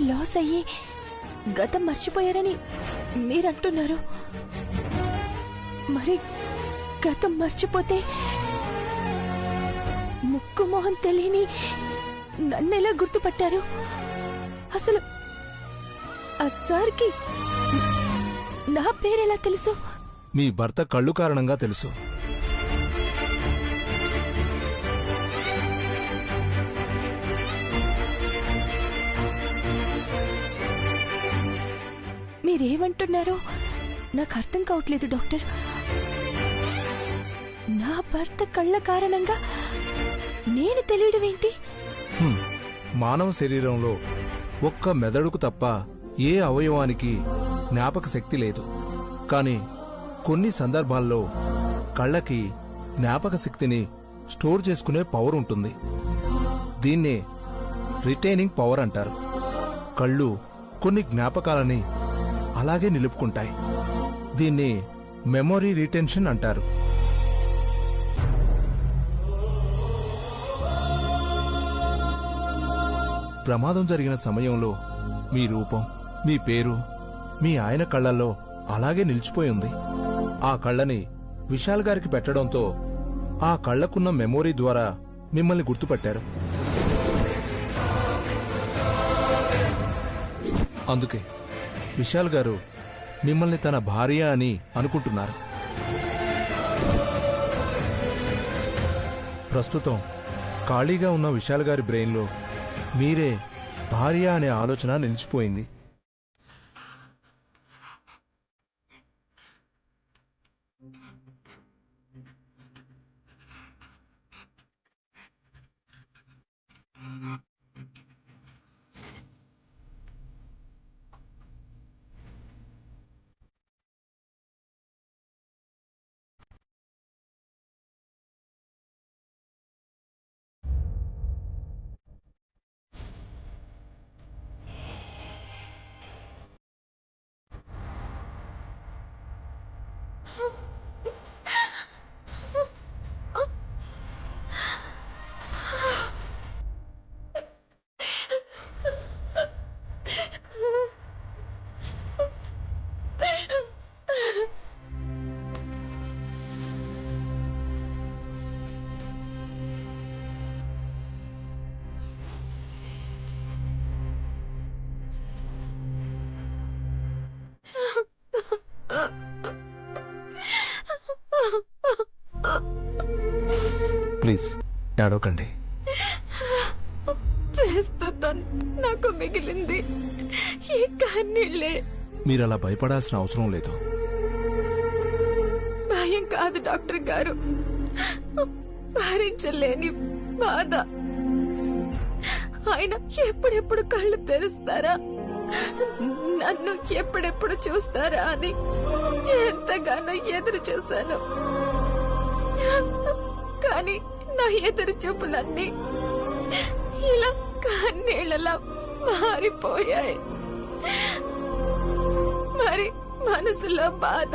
Loss అయ్యి గతం మర్చిపోయారని మీరంటున్నారు. మరి గతం మర్చిపోతే ముక్కు మొహం తెలియని నన్నెలా గుర్తుపట్టారు? అసలు ఆ సార్కి నా పేరెలా తెలుసు? మీ భర్త కళ్ళు కారణంగా తెలుసు. మీరేమంటున్నారో నాకు అర్థం కావట్లేదు డాక్టర్. నా భర్త కళ్ళ కారణంగా నేను తెలియడం ఏంటి? మానవ శరీరంలో ఒక్క మెదడుకు తప్ప ఏ అవయవానికి జ్ఞాపక శక్తి లేదు. కానీ కొన్ని సందర్భాల్లో కళ్ళకి జ్ఞాపక శక్తిని స్టోర్ చేసుకునే పవర్ ఉంటుంది. దీన్నే రిటైనింగ్ పవర్ అంటారు. కళ్ళు కొన్ని జ్ఞాపకాలని అలాగే నిలుపుకుంటాయి. దీన్ని మెమొరీ రిటెన్షన్ అంటారు. ప్రమాదం జరిగిన సమయంలో మీ రూపం, మీ పేరు మీ ఆయన కళ్ళల్లో అలాగే నిలిచిపోయింది. ఆ కళ్ళని విశాల్ గారికి పెట్టడంతో ఆ కళ్ళకున్న మెమొరీ ద్వారా మిమ్మల్ని గుర్తుపట్టారు. అందుకే విశాల్ గారు మిమ్మల్ని తన భార్య అని అనుకుంటున్నారు. ప్రస్తుతం ఖాళీగా ఉన్న విశాల్ గారి బ్రెయిన్లో మీరే భార్య అనే ఆలోచన నిలిచిపోయింది. ప్లీజ్ ఏడవకండి. ప్రస్తుతం నాకు మిగిలింది ఈ కన్నీళ్ళే. మీరలా భయపడాల్సిన అవసరం లేదు. భయం కాదు డాక్టర్ గారు, భరించలేని బాధ. ఆయన ఎప్పుడెప్పుడు కళ్ళు తెరుస్తారా, నన్ను ఎప్పుడెప్పుడు చూస్తారా అని ఎంతగానో ఎదురు చూశాను. కానీ నా ఎదురు చూపులన్నీ ఇలా కన్నీళ్ళలా మారిపోయాయి. మరి మనసులో బాధ,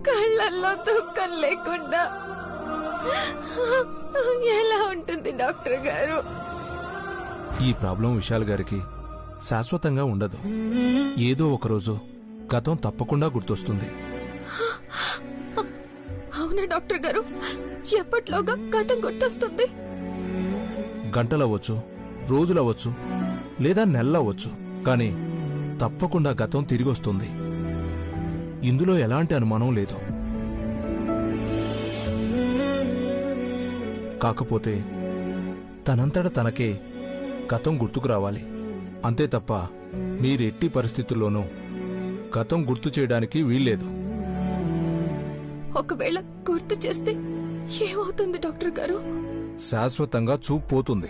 కళ్ళల్లో దుఃఖం లేకుండా ఎలా ఉంటుంది డాక్టర్ గారు? ఈ ప్రాబ్లం విశాల్ గారికి శాశ్వతంగా ఉండదు. ఏదో ఒకరోజు గతం తప్పకుండా గుర్తొస్తుంది. అవునా డాక్టర్ గారు? ఎప్పట్లోగా గతం గుర్తొస్తుంది? గంటలవచ్చు, రోజులవచ్చు, లేదా నెలలవచ్చు. కానీ తప్పకుండా గతం తిరిగొస్తుంది. ఇందులో ఎలాంటి అనుమానం లేదు. కాకపోతే తనంతట తనకే గతం గుర్తుకు రావాలి. అంతే తప్ప మీరెట్టి పరిస్థితుల్లోనూ గతం గుర్తు చేయడానికి వీల్లేదు. ఒకవేళ గుర్తు చేస్తే ఏమవుతుంది డాక్టర్ గారు? శాశ్వతంగా చూపు పోతుంది.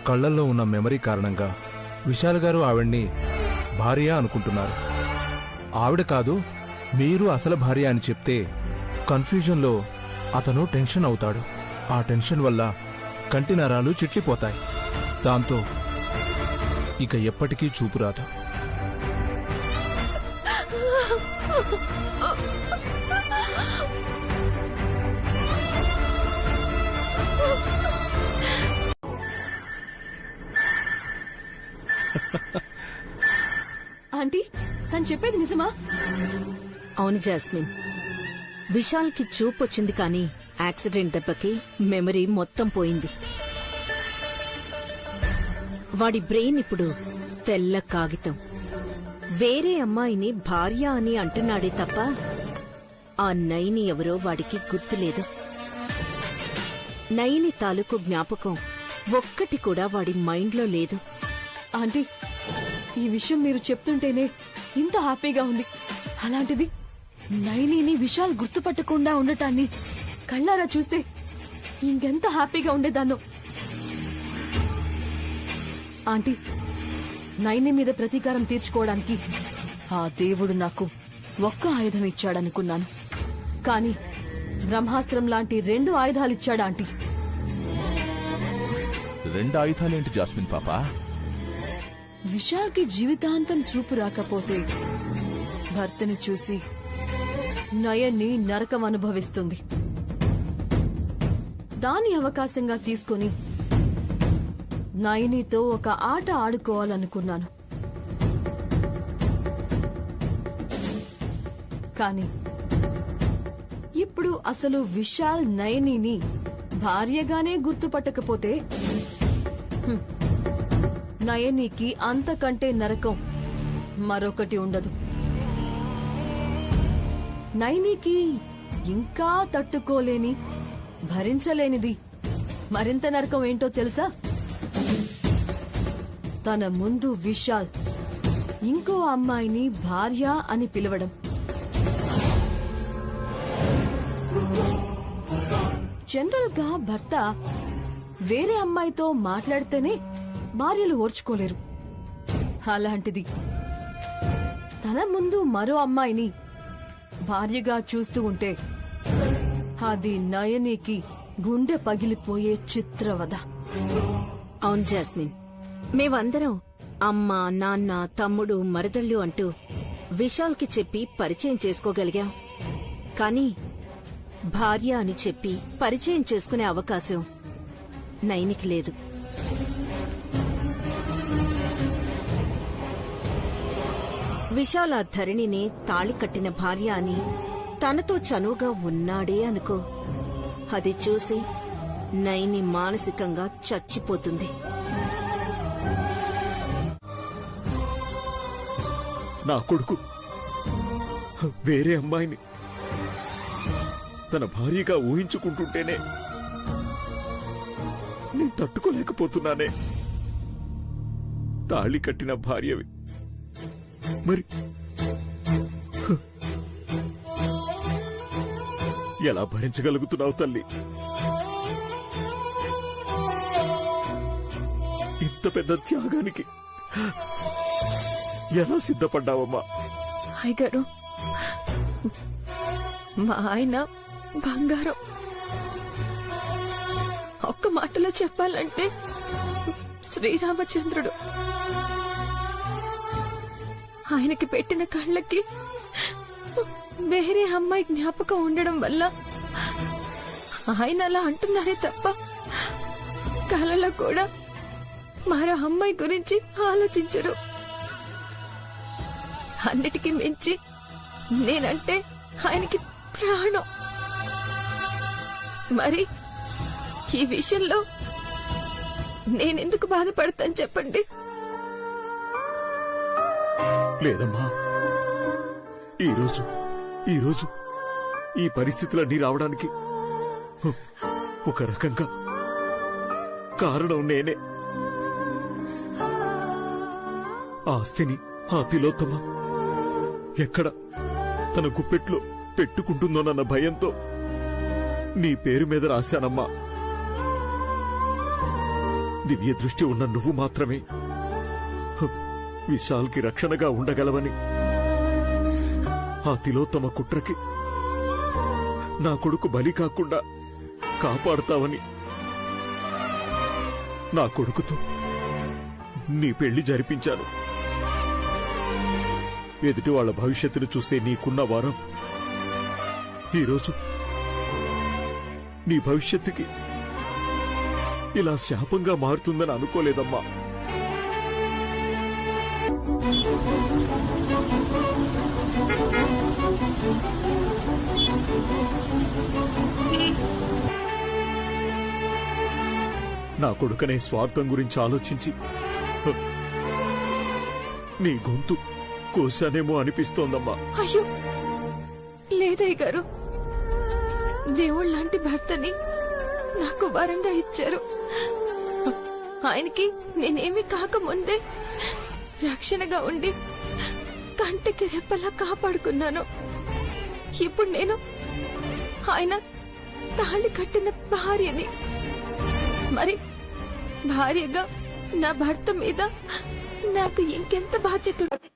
కళ్లల్లో ఉన్న మెమరీ కారణంగా విశాల్ గారు ఆవిడ్ని భార్య అనుకుంటున్నారు. ఆవిడ కాదు, మీరు అసలు భార్య అని చెప్తే కన్ఫ్యూజన్లో అతను టెన్షన్ అవుతాడు. ఆ టెన్షన్ వల్ల కంటి నరాలు చిట్లిపోతాయి. దాంతో ఇక ఎప్పటికీ చూపు రాదు. ఆంటీ తను చెప్పేది నిజమా? అవును జాస్మిన్, విశాల్కి చూపొచ్చింది కానీ యాక్సిడెంట్ దెబ్బకి మెమరీ మొత్తం పోయింది. వాడి బ్రెయిన్ ఇప్పుడు తెల్ల కాగితం. వేరే అమ్మాయిని భార్య అని అంటున్నాడే తప్ప ఆ నైని ఎవరో వాడికి గుర్తులేదు. నైని తాలూకు జ్ఞాపకం ఒక్కటి కూడా వాడి మైండ్లో లేదు. ఆంటీ ఈ విషయం మీరు చెప్తుంటేనే ఇంత హ్యాపీగా ఉంది. అలాంటిది నైనిని విశాల్ గుర్తుపట్టకుండా ఉండటాన్ని కళ్ళారా చూస్తే ఇంకెంత హ్యాపీగా ఉండేదాన్నో. ఆంటీ నైని మీద ప్రతీకారం తీర్చుకోవడానికి ఆ దేవుడు నాకు ఒక్క ఆయుధం ఇచ్చాడనుకున్నాను, కానీ బ్రహ్మాస్త్రం లాంటి 2 ఆయుధాలిచ్చాడా ఆంటీ? 2 ఆయుధాలేంటి జాస్మిన్ పాపా? విశాల్కి జీవితాంతం చూపు రాకపోతే భర్తని చూసి నయన్ని నరకం అనుభవిస్తుంది. దాని అవకాశంగా తీసుకుని నయనితో ఒక ఆట ఆడుకోవాలనుకున్నాను. కాని ఇప్పుడు అసలు విశాల్ నయనిని భార్యగానే గుర్తుపట్టకపోతే నయనికి అంతకంటే నరకం మరొకటి ఉండదు. నయనికి ఇంకా తట్టుకోలేని, భరించలేనిది మరింత నరకం ఏంటో తెలుసా? తన ముందు విశాల్ ఇంకో అమ్మాయిని భార్య అని పిలవడం. జనరల్ గా భర్త వేరే అమ్మాయితో మాట్లాడితేనే భార్యలు ఓర్చుకోలేరు. అలాంటిది తన ముందు మరో అమ్మాయిని భార్యగా చూస్తూ ఉంటే అది నయనికి గుండె పగిలిపోయే చిత్రవద. అవును జాస్మిన్, మేమందరం అమ్మ, నాన్న, తమ్ముడు, మరదళ్ళు అంటూ విశాల్కి చెప్పి పరిచయం చేసుకోగలిగాం. కానీ భార్య అని చెప్పి పరిచయం చేసుకునే అవకాశం నైనికి లేదు. విశాల్ ఆ ధరణినే తాళి కట్టిన భార్య అని తనతో చనువుగా ఉన్నాడే అనుకో, అది చూసి నైని మానసికంగా చచ్చిపోతుంది. నా కొడుకు వేరే అమ్మాయిని తన భార్యగా ఊహించుకుంటుంటేనే నేను తట్టుకోలేకపోతున్నానే. తాళి కట్టిన భార్యవి మరి ఎలా భరించగలుగుతున్నావు తల్లి? ఇంత పెద్ద త్యాగానికి ఎలా సిద్ధపడ్డావమ్మా? అయ్యగారు, మా ఆయన బంగారం. ఒక్క మాటలో చెప్పాలంటే శ్రీరామచంద్రుడు. ఆయనకి పెట్టిన కళ్ళకి వేరే అమ్మాయి జ్ఞాపకం ఉండడం వల్ల ఆయన అలా అంటున్నారే తప్ప కలలో కూడా మరో అమ్మాయి గురించి ఆలోచించరు. అన్నిటికీ మించి నేనంటే ఆయనకి ప్రాణం. మరి ఈ విషయంలో నేనెందుకు బాధపడతాను చెప్పండి? లేదమ్మా, ఈరోజు ఈ పరిస్థితులన్నీ రావడానికి ఒక రకంగా కారణం నేనే. ఆస్తిని ఆ తిలోత్తమ ఎక్కడ తన గుప్పెట్లో పెట్టుకుంటుందోనన్న భయంతో నీ పేరు మీద రాశానమ్మా. దివ్య దృష్టి ఉన్న నువ్వు మాత్రమే విశాల్కి రక్షణగా ఉండగలవని, ఆ తిలోత్తమ కుట్రకి నా కొడుకు బలి కాకుండా కాపాడుతావని నా కొడుకుతో నీ పెళ్లి జరిపించాను. ఎదుటి వాళ్ల భవిష్యత్తును చూసే నీకున్న వారం ఈరోజు నీ భవిష్యత్తుకి ఇలా శాపంగా మారుతుందని అనుకోలేదమ్మా. నా కొడుకనే స్వార్థం గురించి ఆలోచించి నీ గొంతు కోసానేమో అనిపిస్తోందమ్మా. అయ్యో లేదయ్య గారు, దేవుళ్ళలాంటి భర్తని నాకు వరంగా ఇచ్చారు. ఆయనకి నేనేమి కాకముందే రక్షణగా ఉండి కంటికి రెప్పలా కాపాడుకున్నాను. ఇప్పుడు నేను ఆయన తాళి కట్టిన భార్యని. మరి భార్యగా నా భర్త మీద నాకు ఇంకెంత బాధ్యత ఉంది?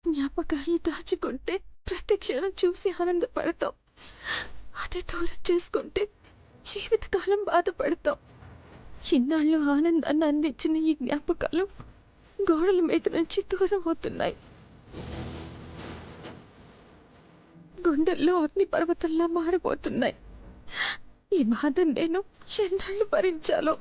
జ్ఞాపకాలను దాచుకుంటే ప్రతి క్షణం చూసి ఆనందపడతాం. అదే దూరం చేసుకుంటే జీవితకాలం బాధపడతాం. ఇన్నాళ్ళు ఆనందాన్ని అందించిన ఈ జ్ఞాపకాలు గోడల మీద నుంచి దూరం అవుతున్నాయి. గుండెల్లో అగ్ని పర్వతంలా మారిపోతున్నాయి. ఈ బాధ నేను ఎన్నాళ్ళు భరించాలో.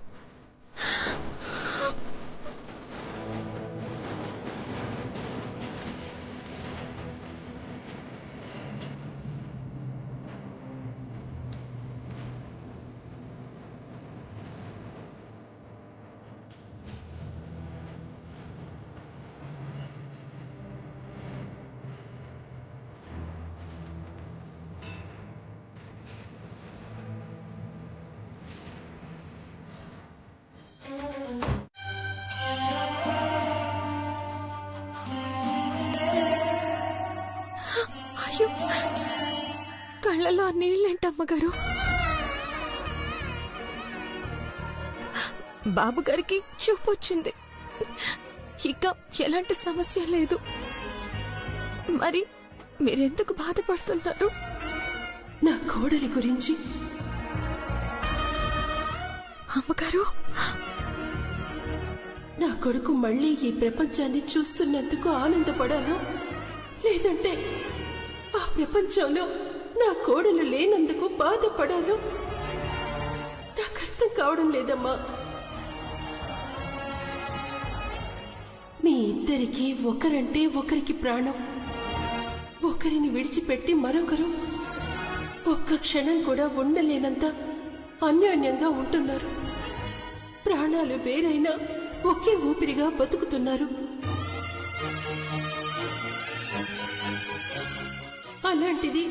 అయ్యో, కళ్ళలో నీళ్ళేంటమ్మగారు? బాబుగారికి చూపొచ్చింది. ఇక ఎలాంటి సమస్య లేదు. మరి మీరెందుకు బాధపడుతున్నారు? నా కోడలి గురించి. అమ్మగారు, నా కొడుకు మళ్ళీ ఈ ప్రపంచాన్ని చూస్తున్నందుకు ఆనందపడాను, లేదంటే ఆ ప్రపంచంలో నా కోడలు లేనందుకు బాధపడాను. నాకు అర్థం కావడం లేదమ్మా. మీ ఇద్దరికి ఒకరంటే ఒకరికి ప్రాణం. ఒకరిని విడిచిపెట్టి మరొకరు ఒక్క క్షణం కూడా ఉండలేనంత అన్యోన్యంగా ఉంటున్నారు. ప్రాణాలు వేరైనా ఒకే ఊపిరిగా బతుకుతున్నారు. అలాంటిది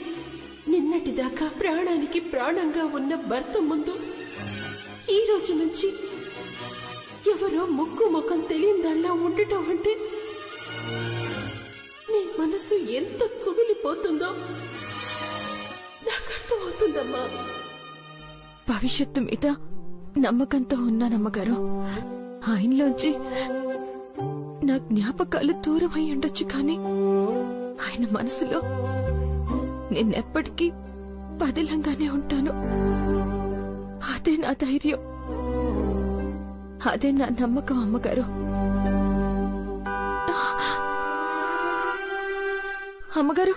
నిన్నటిదాకా ప్రాణానికి ప్రాణంగా ఉన్న భర్త ముందు ఈ రోజు నుంచి ఎవరో ముక్కు ముఖం తెలియదల్లా ఉండటం అంటే నీ మనసు ఎంత కుమిలిపోతుందో నాకు అర్థమవుతుందమ్మా. భవిష్యత్తు మీద నమ్మకంతో ఉన్నానమ్మగారు. ఆయనలోంచి నా జ్ఞాపకాలు దూరం అయి ఉండొచ్చు, కానీ ఆయన మనసులో నేనెప్పటికీ పదిలంగానే ఉంటాను. అదే నా ధైర్యం, అదే నా నమ్మకం అమ్మగారు. అమ్మగారు,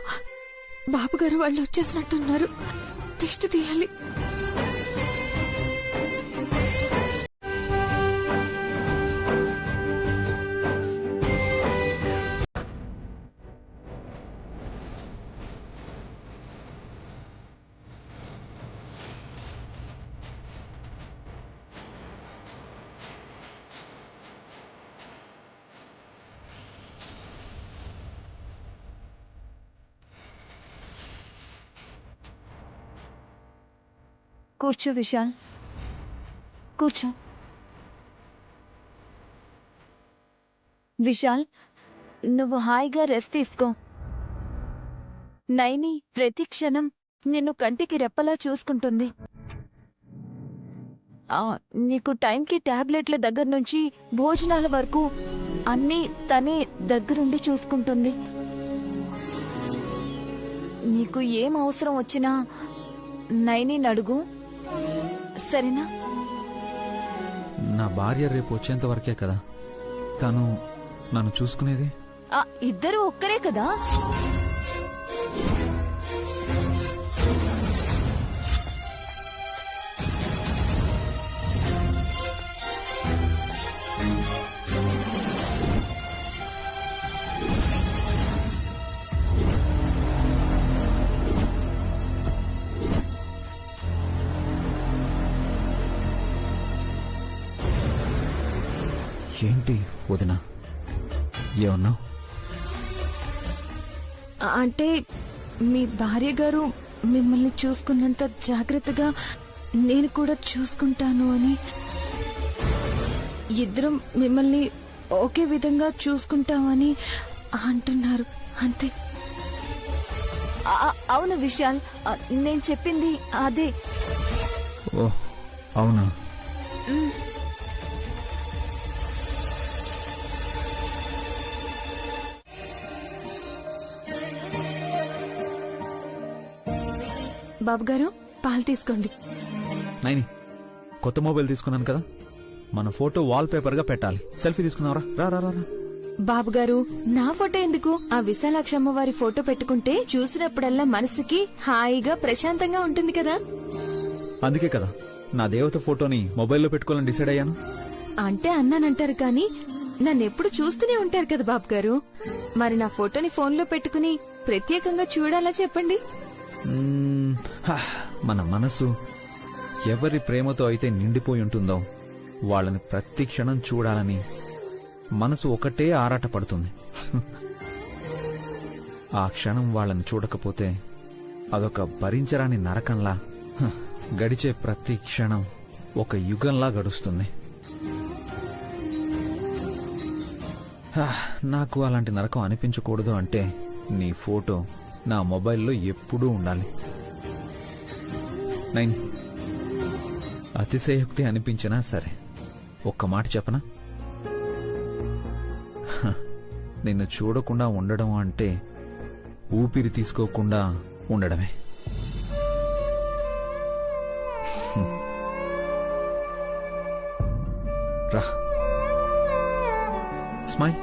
బాబుగారు వాళ్ళు వచ్చేసినట్టున్నారు. దిష్టి తీయాలి. కూర్చో విశాల్, కూర్చో. విశాల్, నువ్వు హాయిగా రెస్ట్ తీసుకో. నైని ప్రతి క్షణం నిన్ను కంటికి రెప్పలా చూసుకుంటుంది. నీకు టైంకి టాబ్లెట్ల దగ్గర నుంచి భోజనాల వరకు అన్నీ తనే దగ్గరుండి చూసుకుంటుంది. నీకు ఏం అవసరం వచ్చినా నైని అడుగు, సరేనా? నా భార్య రేపు వచ్చేంత వరకే కదా తను నన్ను చూసుకునేది. ఇద్దరు ఒక్కరే కదా. ఏంటి వదినా, ఏమన్నావు? అంటే మీ భార్య గారు మిమ్మల్ని చూసుకున్నంత జాగ్రత్తగా నేను కూడా చూసుకుంటాను అని, ఇద్దరం మిమ్మల్ని ఒకే విధంగా చూసుకుంటామని అంటున్నారు, అంతే. అవును విశాల్, నేను చెప్పింది అదే. ఓ అవునా? బాబుగారు, పాలు తీసుకోండి. నైని, కొత్త మొబైల్ తీసుకున్నాను కదా, మన ఫోటో వాల్ పేపర్ గా పెట్టాలి. సెల్ఫీ తీసుకున్నావరా? రా రా రా. బాబుగారు, నా ఫోటో ఎందుకు? ఆ విశాలాక్షమ్మ వారి ఫోటో పెట్టుకుంటే చూసినప్పుడల్లా మనసుకి హాయిగా ప్రశాంతంగా ఉంటుంది కదా. అందుకే కదా నా దేవత ఫోటోని మొబైల్లో పెట్టుకోవాలని డిసైడ్ అయ్యాను. అంటే అన్నానంటారు కానీ నన్నెప్పుడు చూస్తూనే ఉంటారు కదా బాబుగారు. మరి నా ఫోటోని ఫోన్లో పెట్టుకుని ప్రత్యేకంగా చూడాలా చెప్పండి? మన మనసు ఎవరి ప్రేమతో అయితే నిండిపోయి ఉంటుందో వాళ్ళని ప్రతి క్షణం చూడాలని మనసు ఒకటే ఆరాట పడుతుంది. ఆ క్షణం వాళ్ళని చూడకపోతే అదొక భరించరాని నరకంలా, గడిచే ప్రతి క్షణం ఒక యుగంలా గడుస్తుంది. నాకు అలాంటి నరకం అనిపించకూడదు అంటే నీ ఫోటో నా మొబైల్లో ఎప్పుడూ ఉండాలి. నైన్, అతిశయోక్తి అనిపించినా సరే ఒక్క మాట చెప్పనా? నిన్ను చూడకుండా ఉండడం అంటే ఊపిరి తీసుకోకుండా ఉండడమే. రా, స్మైల్.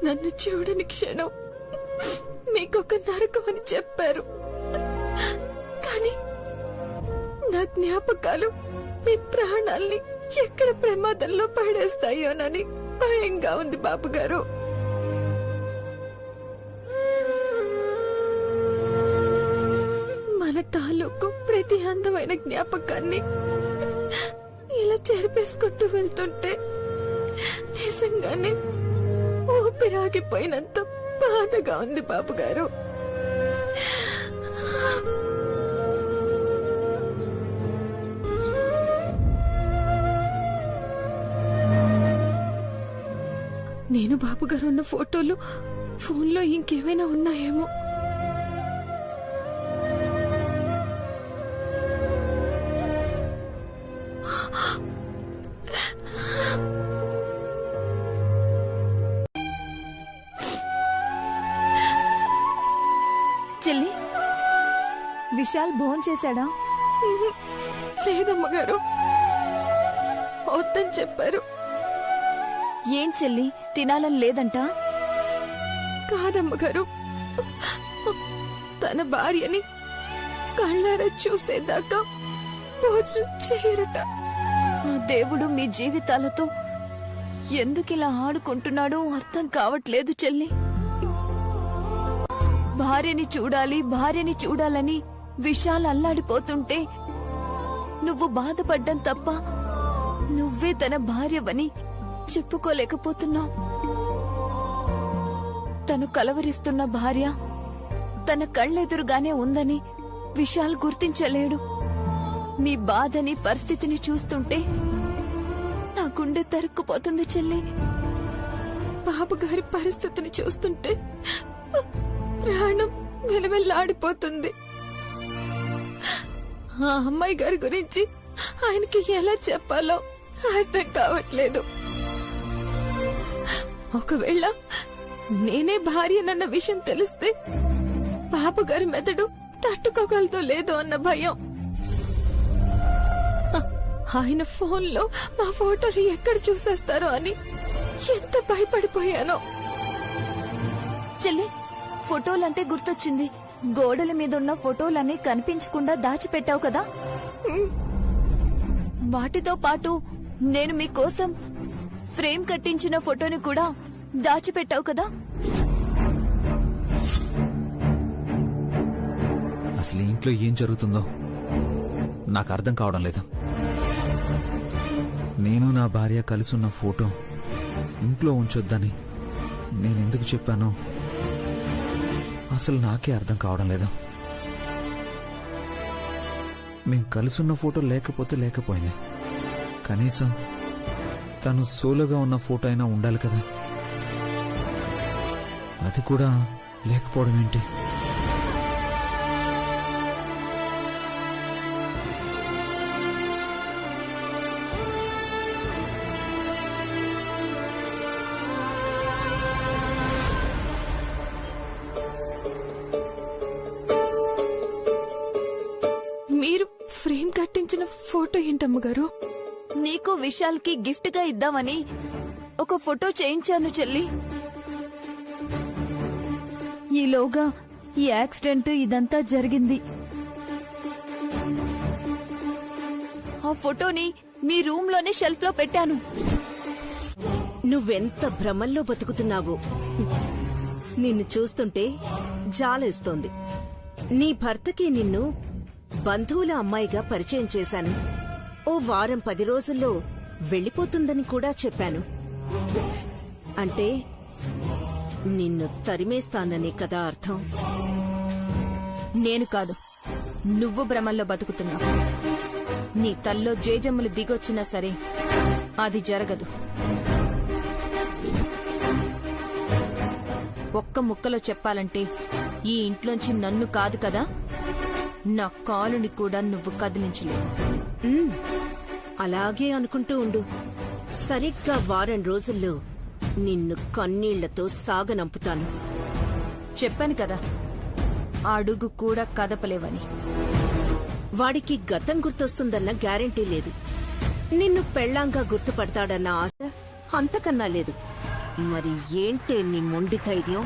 నన్ను చూడని క్షణం మీకొక నరకం అని చెప్పారు. కానీ నా జ్ఞాపకాలు మీ ప్రాణాల్ని ఎక్కడ ప్రమాదంలో పడేస్తాయోనని భయంగా ఉంది బాబుగారు. మన తాలూకు ప్రతి అందమైన జ్ఞాపకాన్ని ఇలా చెరిపేసుకుంటూ వెళ్తుంటే నిజంగానే ఊపిరాగిపోయినంత బాధగా ఉంది బాబుగారు. నేను బాబుగారు ఉన్న ఫోటోలు ఫోన్లో ఇంకేమైనా ఉన్నాయేమో. చెల్లి, విశాల్ భోంచేశాడా? లేదమ్మగారు, వద్దని చెప్పారు. ఏం చెల్లి, తినాలని లేదంట? కాదమ్మగారు, తన భార్యని కళ్ళారా చూసేదాకా భోజనం చేయరట. ఆ దేవుడు మీ జీవితాలతో ఎందుకిలా ఆడుకుంటున్నాడో అర్థం కావట్లేదు చెల్లి. భార్యని చూడాలని విశాల్ అల్లాడిపోతుంటే నువ్వు బాధపడ్డం తప్ప నువ్వే తన భార్యవని చెప్పుకోలేకపోతున్నావు. తను కలవరిస్తున్న భార్య తన కళ్ళెదురుగానే ఉందని విశాల్ గుర్తించలేడు. నీ బాధని పరిస్థితిని చూస్తుంటే నా గుండె తరుక్కుపోతుంది చెల్లి. బాబుగారి పరిస్థితిని చూస్తుంటే ప్రాణం వెలవెల్లాడిపోతుంది. ఆ అమ్మాయి గారి గురించి ఆయనకి ఎలా చెప్పాలో అర్థం కావట్లేదు. ఒకవేళ నేనే భార్యనన్న విషయం తెలిస్తే బాబుగారి మెదడు తట్టుకోగలదో లేదో అన్న భయం. ఆయన ఫోన్లో మా ఫోటోలు ఎక్కడ చూసేస్తారో అని ఎంత భయపడిపోయానో. చెల్లి, ఫోటోలంటే గుర్తొచ్చింది. గోడల మీదున్న ఫోటోలన్నీ కనిపించకుండా దాచిపెట్టావు కదా, వాటితో పాటు నేను మీకోసం ఫ్రేమ్ కట్టించిన ఫోటోని కూడా దాచిపెట్టావు కదా. అసలు ఇంట్లో ఏం జరుగుతుందో నాకు అర్థం కావడం లేదు. నేను నా భార్య కలిసున్న ఫోటో ఇంట్లో ఉంచొద్దని నేనెందుకు చెప్పానో అసలు నాకే అర్థం కావడం లేదు. మేం కలుసున్న ఫోటో లేకపోతే లేకపోయింది, కనీసం తను సోలోగా ఉన్న ఫోటో అయినా ఉండాలి కదా. అది కూడా లేకపోవడం ఏంటి? మీరు ఫ్రేమ్ కట్టించిన ఫోటో ఏంటమ్మగారు? నీకు విశాల్ కి గిఫ్ట్ గా ఇద్దామని ఒక ఫోటో చేయించాను చెల్లి. ఈలోగా ఈ యాక్సిడెంట్ ఇదంతా జరిగింది. ఆ ఫోటోని మీ రూమ్ లోనే షెల్ఫ్ లో పెట్టాను. నువ్వెంత భ్రమల్లో బతుకుతున్నావో నిన్ను చూస్తుంటే జాలేస్తోంది. నీ భర్తకి నిన్ను బంధువుల అమ్మాయిగా పరిచయం చేశాను. ఓ వారం 10 రోజుల్లో వెళ్ళిపోతుందని కూడా చెప్పాను. అంటే నిన్ను తరిమేస్తానని కదా అర్థం? నేను కాదు, నువ్వు భ్రమల్లో బతుకుతున్నావు. నీ తల్లో జేజమ్ములు దిగొచ్చినా సరే అది జరగదు. ఒక్క ముక్కలో చెప్పాలంటే ఈ ఇంట్లోంచి నన్ను కాదు కదా, నా కాలుని కూడా నువ్వు కదిలించలేవు. అలాగే అనుకుంటూ ఉండు. సరిగ్గా వారం రోజుల్లో నిన్ను కన్నీళ్లతో సాగనంపుతాను. చెప్పాను కదా, అడుగు కూడా కదపలేవని. వాడికి గతం గుర్తొస్తుందన్న గ్యారెంటీ లేదు. నిన్ను పెళ్లాంగా గుర్తుపడతాడన్న ఆశ అంతకన్నా లేదు. మరి ఏంటే నీ మొండి ధైర్యం?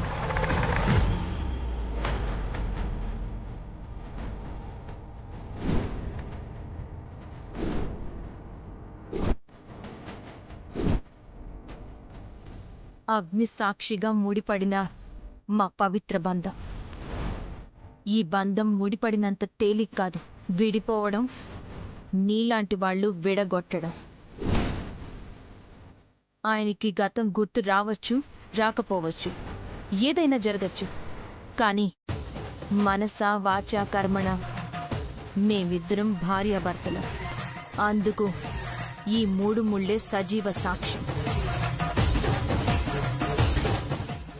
అగ్ని సాక్షిగా ముడిపడిన మా పవిత్ర బంధం. ఈ బంధం ముడిపడినంత తేలిక కాదు. విడిపోవడం, నీలాంటి వాళ్ళు విడగొట్టడం. ఆయనకి గతం గుర్తు రావచ్చు, రాకపోవచ్చు, ఏదైనా జరగచ్చు. కానీ మనస వాచ కర్మణ మేమిద్దరం భార్యాభర్తలం. అందుకు ఈ 3 ముళ్ళే సజీవ సాక్షి.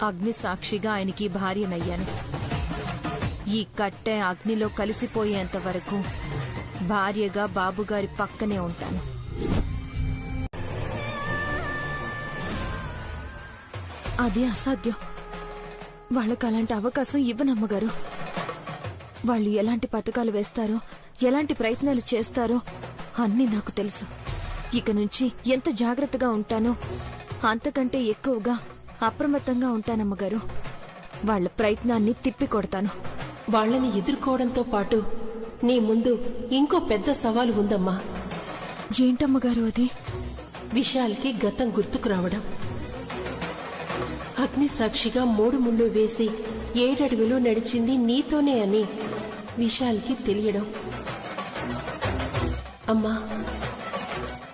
అగ్ని సాక్షిగా ఆయనకి భార్యనయ్యాను. ఈ కట్టె అగ్నిలో కలిసిపోయేంత వరకు భార్యగా బాబుగారి పక్కనే ఉంటాను. అది అసాధ్యం. వాళ్ళకు అలాంటి అవకాశం ఇవ్వనమ్మగారు. వాళ్ళు ఎలాంటి పథకాలు వేస్తారో, ఎలాంటి ప్రయత్నాలు చేస్తారో అన్నీ నాకు తెలుసు. ఇక నుంచి ఎంత జాగ్రత్తగా ఉంటానో అంతకంటే ఎక్కువగా అప్రమత్తంగా ఉంటానమ్మగారు. వాళ్ళ ప్రయత్నాన్ని తిప్పికొడతాను. వాళ్ళని ఎదుర్కోవడంతో పాటు నీ ముందు ఇంకో పెద్ద సవాలు ఉందమ్మా. ఏంటమ్మగారు అది? విశాల్కి గతం గుర్తుకు రావడం, అగ్ని సాక్షిగా 3 ముళ్ళు వేసి 7 అడుగులు నడిచింది నీతోనే అని విశాల్కి తెలియడం. అమ్మా,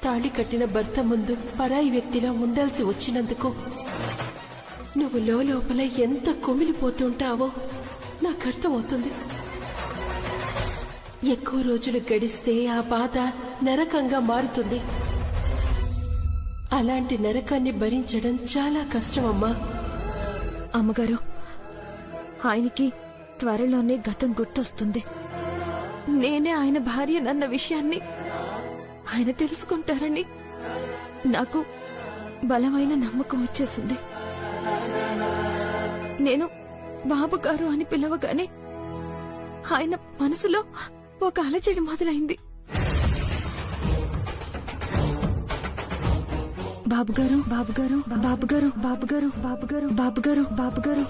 తాళి కట్టిన భర్త ముందు పరాయి వ్యక్తిలా ఉండాల్సి వచ్చినందుకు నువ్వు లోపల ఎంత కుమిలిపోతుంటావో నాకు అర్థమవుతుంది. ఎక్కువ రోజులు గడిస్తే ఆ బాధ నరకంగా మారుతుంది. అలాంటి నరకాన్ని భరించడం చాలా కష్టమమ్మా. అమ్మగారు, ఆయనకి త్వరలోనే గతం గుర్తొస్తుంది. నేనే ఆయన భార్యనన్న విషయాన్ని ఆయన తెలుసుకుంటారని నాకు బలమైన నమ్మకం వచ్చేసింది. నేను బాబుగారు అని పిలవగానే ఆయన మనసులో ఒక అలజడి మొదలైంది. బాబుగారు, బాబుగారు, బాబుగారు, బాబుగారు, బాబుగారు, బాబుగారు, బాబుగారు.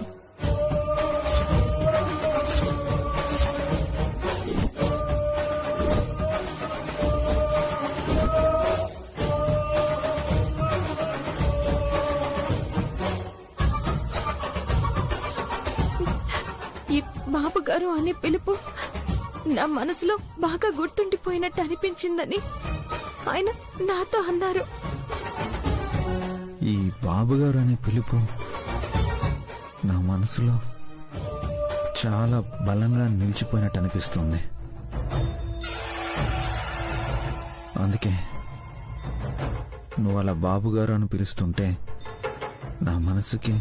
ఈ బాబుగారు అనే పిలుపు నా మనసులో బాగా గుర్తుండిపోయినట్టు అనిపించిందని ఆయన నాతో అన్నారు. ఈ బాబుగారు అనే పిలుపు నా మనసులో చాలా బలంగా నిలిచిపోయినట్టు అనిపిస్తుంది. అందుకే నువ్వు అలా బాబుగారు అని పిలుస్తుంటే నా మనసుకి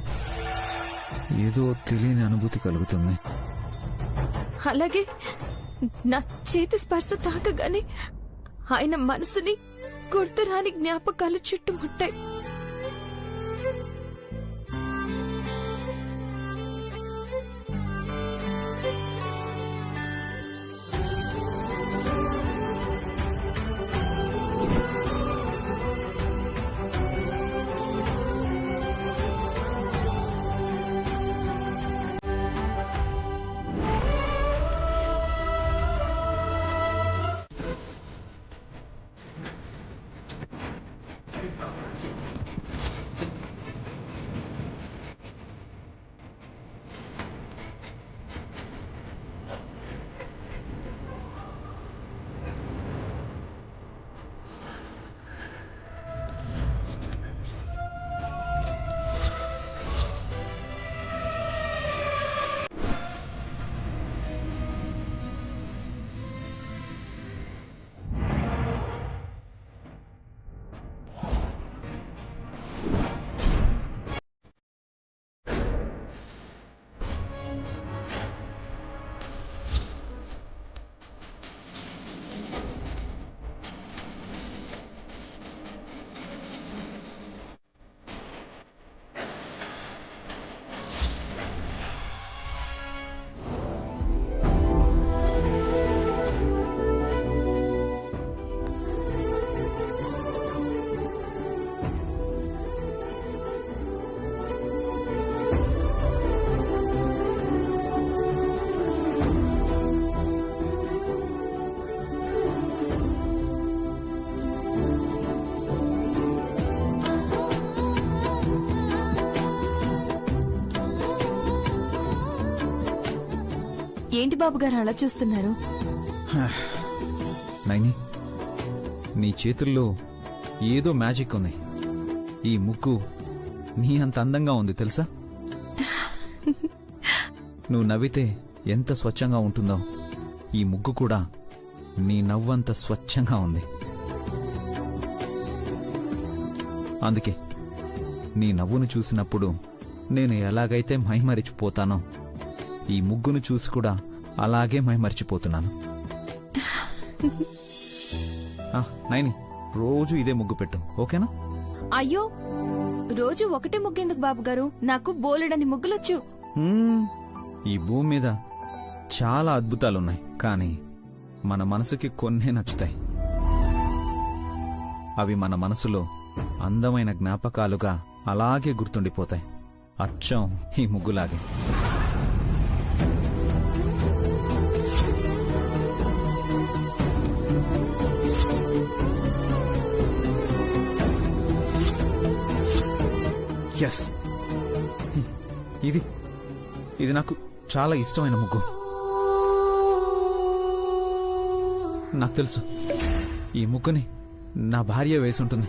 ఏదో తెలియని అనుభూతి కలుగుతుంది. అలాగే నా చేతి స్పర్శ తాకగానే ఆయన మనసుని గుర్తురాని జ్ఞాపకాలు చుట్టుముట్టాయి. ఏంటి బాబుగారు అలా చూస్తున్నారు? నైని, నీ చేతుల్లో ఏదో మ్యాజిక్ ఉంది. ఈ ముగ్గు నీ అంత అందంగా ఉంది తెలుసా? నువ్వు నవ్వితే ఎంత స్వచ్ఛంగా ఉంటుందో ఈ ముగ్గు కూడా నీ నవ్వంత స్వచ్ఛంగా ఉంది. అందుకే నీ నవ్వును చూసినప్పుడు నేను ఎలాగైతే మైమరిచిపోతానో ఈ ముగ్గును చూసి కూడా అలాగే మైమరిచిపోతున్నాను. నైని, రోజు ఇదే ముగ్గు పెట్టు, ఓకేనా? అయ్యో, రోజు ఒకటే ముగ్గెందుకు బాబుగారు? నాకు బోలెడని ముగ్గులొచ్చు. ఈ భూమి మీద చాలా అద్భుతాలున్నాయి, కానీ మన మనసుకి కొన్నే నచ్చుతాయి. అవి మన మనసులో అందమైన జ్ఞాపకాలుగా అలాగే గుర్తుండిపోతాయి, అచ్చం ఈ ముగ్గులాగే. ఎస్, ఇది నాకు చాలా ఇష్టమైన ముగ్గు. నాకు తెలుసు ఈ ముగ్గుని నా భార్య వేసుంటుంది.